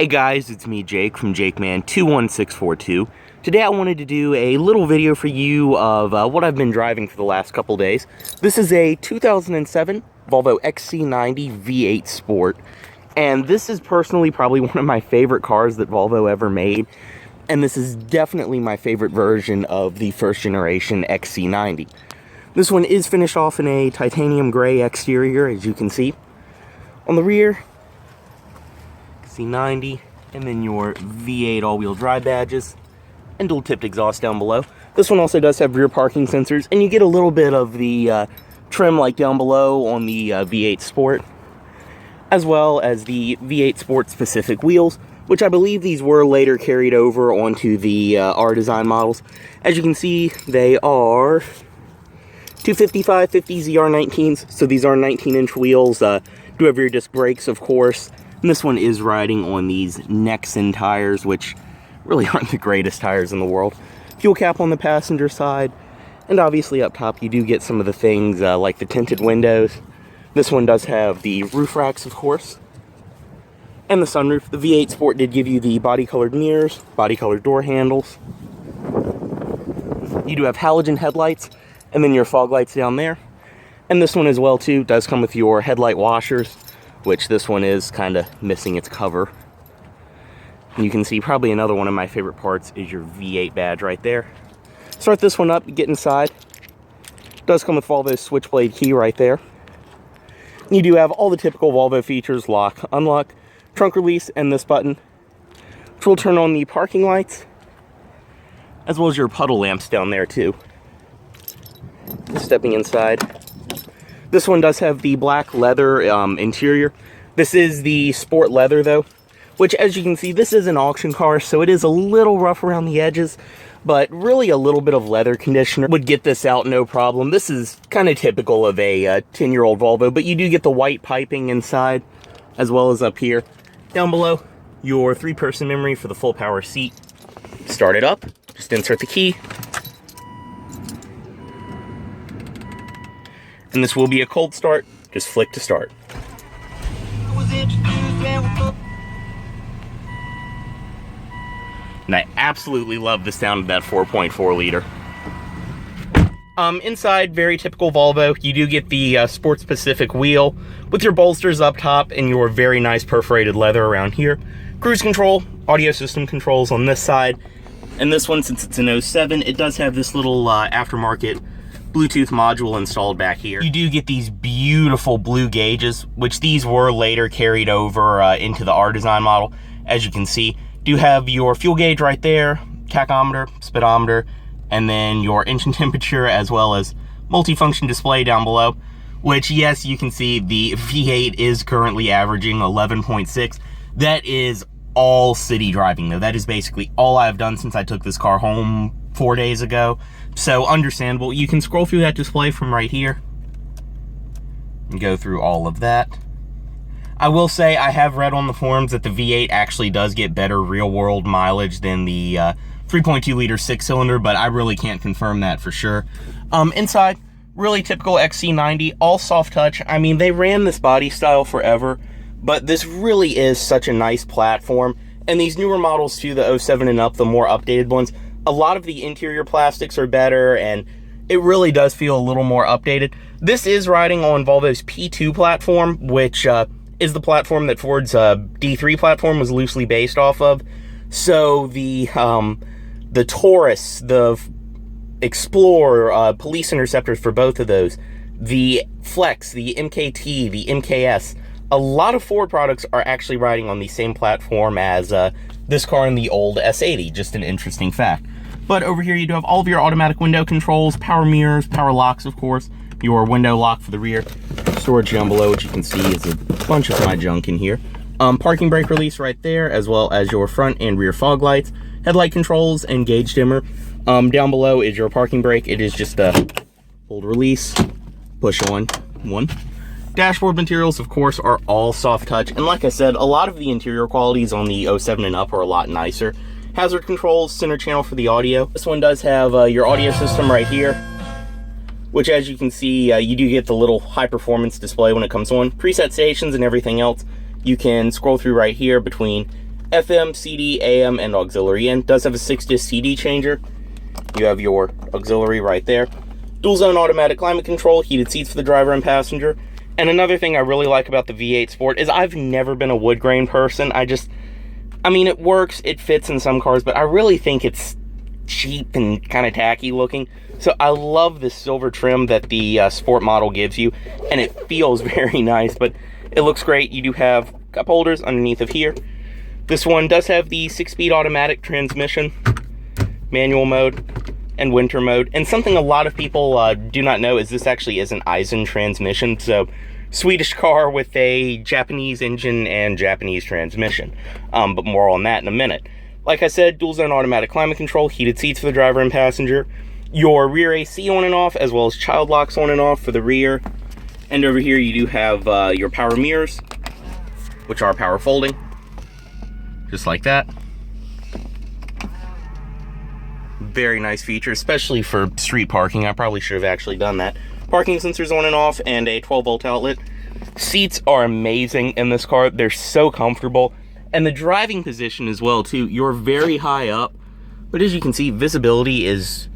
Hey guys, it's me Jake from JakeMan21642. Today I wanted to do a little video for you of what I've been driving for the last couple days. This is a 2007 Volvo XC90 V8 Sport, and this is personally probably one of my favorite cars that Volvo ever made, and this is definitely my favorite version of the first generation XC90. This one is finished off in a titanium gray exterior, as you can see. On the rear, XC90, and then your V8 all-wheel drive badges, and dual-tipped exhaust down below. This one also does have rear parking sensors, and you get a little bit of the trim like down below on the V8 Sport, as well as the V8 Sport specific wheels, which I believe these were later carried over onto the R design models. As you can see, they are 255/50 ZR19s, so these are 19-inch wheels. Do have rear disc brakes, of course. And this one is riding on these Nexen tires, which really aren't the greatest tires in the world. Fuel cap on the passenger side, and obviously up top you do get some of the things like the tinted windows. This one does have the roof racks, of course, and the sunroof. The V8 Sport did give you the body-colored mirrors, body-colored door handles. You do have halogen headlights, and then your fog lights down there. And this one as well too does come with your headlight washers, which this one is kind of missing its cover. And you can see probably another one of my favorite parts is your V8 badge right there. Start this one up, get inside. It does come with Volvo's switchblade key right there. You do have all the typical Volvo features: lock, unlock, trunk release, and this button, which will turn on the parking lights, as well as your puddle lamps down there too. Stepping inside. This one does have the black leather interior. This is the sport leather though, which, as you can see, this is an auction car, so it is a little rough around the edges, but really a little bit of leather conditioner would get this out no problem. This is kind of typical of a 10-year-old Volvo, but you do get the white piping inside, as well as up here. Down below, your 3-person memory for the full power seat. Start it up, just insert the key. And this will be a cold start, just flick to start. And I absolutely love the sound of that 4.4 liter. Inside, very typical Volvo. You do get the sport-specific wheel with your bolsters up top and your very nice perforated leather around here. Cruise control, audio system controls on this side. And this one, since it's an 07, it does have this little aftermarket Bluetooth module installed back here. You do get these beautiful blue gauges, which these were later carried over into the R design model. As you can see, do have your fuel gauge right there, tachometer, speedometer, and then your engine temperature, as well as multifunction display down below, which, yes, you can see the V8 is currently averaging 11.6. That is all city driving though. That is basically all I've done since I took this car home 4 days ago. So understandable. You can scroll through that display from right here and go through all of that. I will say I have read on the forums that the V8 actually does get better real world mileage than the 3.2 liter 6-cylinder, but I really can't confirm that for sure. Inside, really typical XC90, all soft touch. I mean, they ran this body style forever, but this really is such a nice platform. And these newer models too, the 07 and up, the more updated ones, a lot of the interior plastics are better, and it really does feel a little more updated. This is riding on Volvo's P2 platform, which is the platform that Ford's D3 platform was loosely based off of. So the Taurus, the Explorer, police interceptors for both of those, the Flex, the MKT, the MKS, a lot of Ford products are actually riding on the same platform as this car in the old S80, just an interesting fact. But over here you do have all of your automatic window controls, power mirrors, power locks, of course, your window lock for the rear, storage down below, which you can see is a bunch of my junk in here. Parking brake release right there, as well as your front and rear fog lights, headlight controls, and gauge dimmer. Down below is your parking brake. It is just a hold release, push on one. Dashboard materials, of course, are all soft touch, and like I said, a lot of the interior qualities on the 07 and up are a lot nicer. Hazard controls, center channel for the audio. This one does have your audio system right here, which, as you can see, you do get the little high performance display when it comes on. Preset stations and everything else. You can scroll through right here between FM, CD, AM, and auxiliary in. Does have a 6-disc CD changer. You have your auxiliary right there. Dual zone automatic climate control, heated seats for the driver and passenger. And another thing I really like about the V8 Sport is I've never been a wood grain person. I mean, it works, it fits in some cars, but I really think it's cheap and kind of tacky looking. So I love the silver trim that the Sport model gives you, and it feels very nice, but it looks great. You do have cup holders underneath of here. This one does have the 6-speed automatic transmission, manual mode, and winter mode. And something a lot of people do not know is this actually is an Eisen transmission. So Swedish car with a Japanese engine and Japanese transmission. But more on that in a minute. Like I said, dual zone automatic climate control, heated seats for the driver and passenger. Your rear AC on and off, as well as child locks on and off for the rear. And over here you do have your power mirrors, which are power folding. Just like that. Very nice feature, especially for street parking. I probably should have actually done that. Parking sensors on and off, and a 12-volt outlet. Seats are amazing in this car. They're so comfortable. And the driving position as well, too. You're very high up, but as you can see, visibility is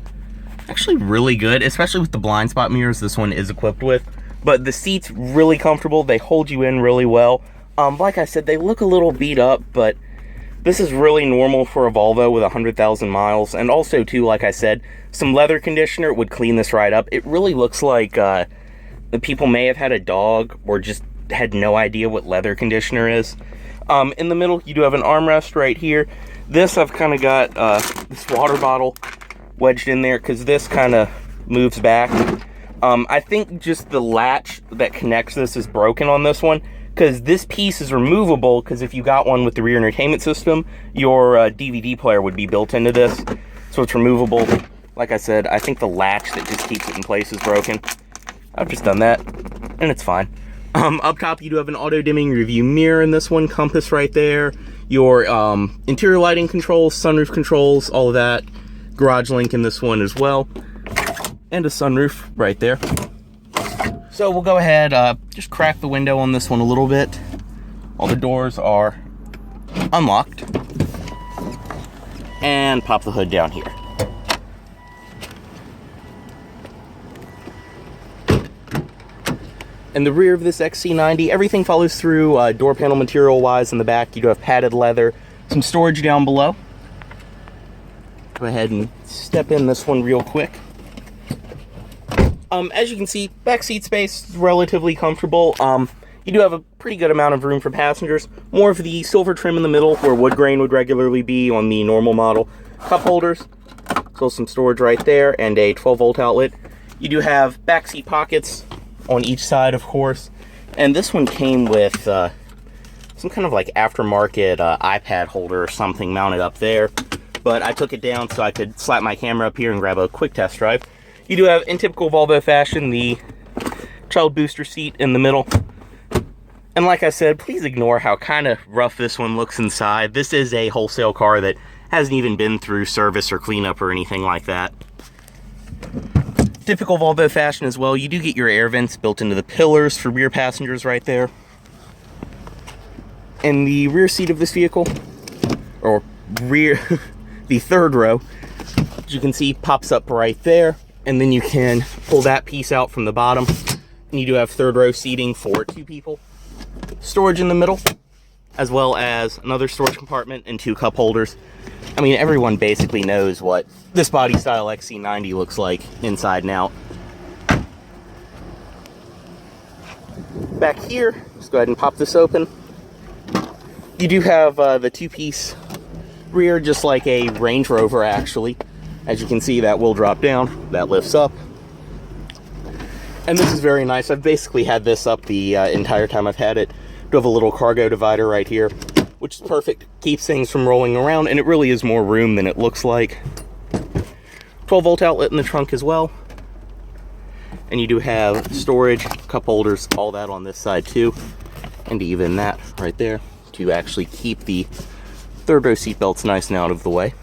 actually really good, especially with the blind spot mirrors this one is equipped with. But the seats really comfortable. They hold you in really well. Like I said, they look a little beat up, but this is really normal for a Volvo with 100,000 miles. And also, too, like I said, some leather conditioner would clean this right up. It really looks like the people may have had a dog or just had no idea what leather conditioner is. In the middle, you do have an armrest right here. This, I've kind of got this water bottle wedged in there because this kind of moves back. I think just the latch that connects this is broken on this one, because this piece is removable, because if you got one with the rear entertainment system, your DVD player would be built into this, so it's removable. Like I said, I think the latch that just keeps it in place is broken. I've just done that, and it's fine. Up top, you do have an auto-dimming review mirror in this one, compass right there, your interior lighting controls, sunroof controls, all of that, garage link in this one as well, and a sunroof right there. So we'll go ahead, just crack the window on this one a little bit. All the doors are unlocked. And pop the hood down here. In the rear of this XC90, everything follows through door panel material-wise in the back. You do have padded leather, some storage down below. Go ahead and step in this one real quick. As you can see, backseat space is relatively comfortable. You do have a pretty good amount of room for passengers. More of the silver trim in the middle, where wood grain would regularly be on the normal model. Cup holders, so some storage right there, and a 12-volt outlet. You do have backseat pockets on each side, of course. And this one came with some kind of like aftermarket iPad holder or something mounted up there. But I took it down so I could slap my camera up here and grab a quick test drive. You do have, in typical Volvo fashion, the child booster seat in the middle. And like I said, please ignore how kind of rough this one looks inside. This is a wholesale car that hasn't even been through service or cleanup or anything like that. Typical Volvo fashion as well, you do get your air vents built into the pillars for rear passengers right there. And the rear seat of this vehicle, or rear, the third row, as you can see, pops up right there. And then you can pull that piece out from the bottom. And you do have third row seating for 2 people. Storage in the middle, as well as another storage compartment and 2 cup holders. I mean, everyone basically knows what this body style XC90 looks like inside and out. Back here, let's go ahead and pop this open. You do have the 2-piece rear, just like a Range Rover actually. As you can see, that will drop down, that lifts up. And this is very nice. I've basically had this up the entire time I've had it. Do have a little cargo divider right here, which is perfect. Keeps things from rolling around, and it really is more room than it looks like. 12-volt outlet in the trunk as well. And you do have storage, cup holders, all that on this side too. And even that right there to actually keep the third row seat belts nice and out of the way.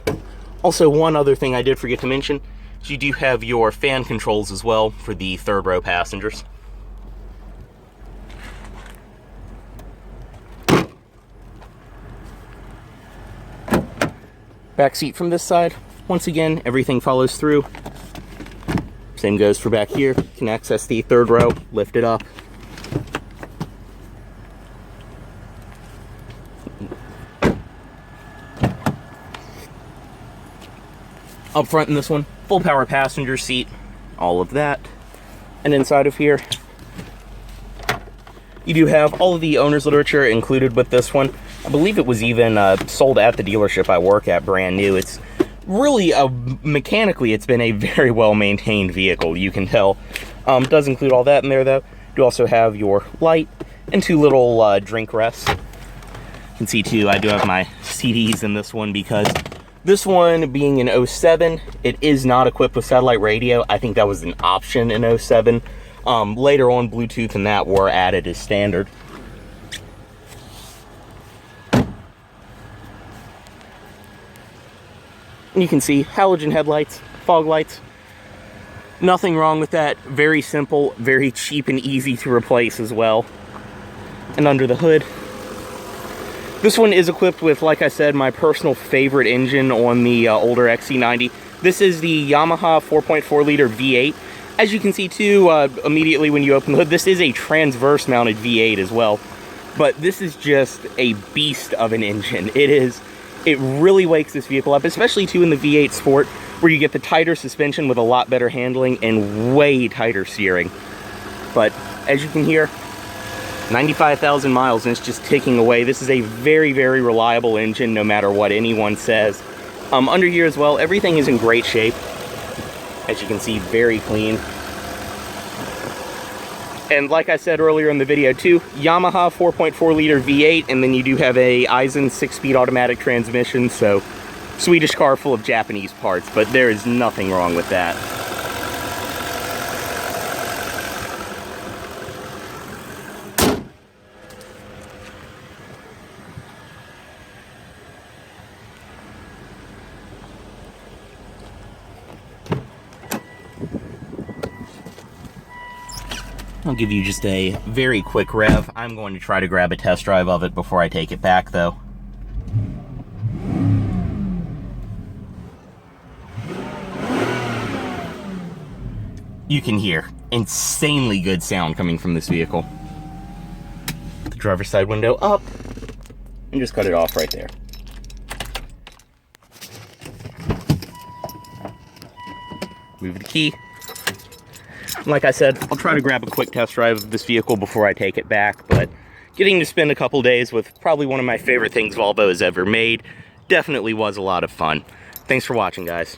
Also, one other thing I did forget to mention is you do have your fan controls as well for the third row passengers. Back seat from this side. Once again, everything follows through. Same goes for back here. You can access the third row, lift it up. Up front in this one, full power passenger seat, all of that. And inside of here, you do have all of the owner's literature included with this one. I believe it was even sold at the dealership I work at brand new. It's really, mechanically, it's been a very well-maintained vehicle, you can tell. Does include all that in there, though. You also have your light and two little drink rests. You can see, too, I do have my CDs in this one because this one, being an 07, it is not equipped with satellite radio. I think that was an option in 07. Later on, Bluetooth and that were added as standard. You can see halogen headlights, fog lights. Nothing wrong with that. Very simple, very cheap and easy to replace as well. And under the hood, this one is equipped with, like I said, my personal favorite engine on the older XC90. This is the Yamaha 4.4 liter V8. As you can see too, immediately when you open the hood, this is a transverse mounted V8 as well. But this is just a beast of an engine. It really wakes this vehicle up, especially too in the V8 Sport, where you get the tighter suspension with a lot better handling and way tighter steering. But as you can hear, 95,000 miles and it's just ticking away. This is a very, very reliable engine no matter what anyone says. Under here as well, everything is in great shape. As you can see, very clean. And like I said earlier in the video too, Yamaha 4.4 liter V8, and then you do have a Aisin 6-speed automatic transmission, so Swedish car full of Japanese parts, but there is nothing wrong with that. I'll give you just a very quick rev. I'm going to try to grab a test drive of it before I take it back, though. You can hear insanely good sound coming from this vehicle. The driver's side window up, and just cut it off right there. Move the key. Like I said, I'll try to grab a quick test drive of this vehicle before I take it back, but getting to spend a couple days with probably one of my favorite things Volvo has ever made definitely was a lot of fun. Thanks for watching, guys.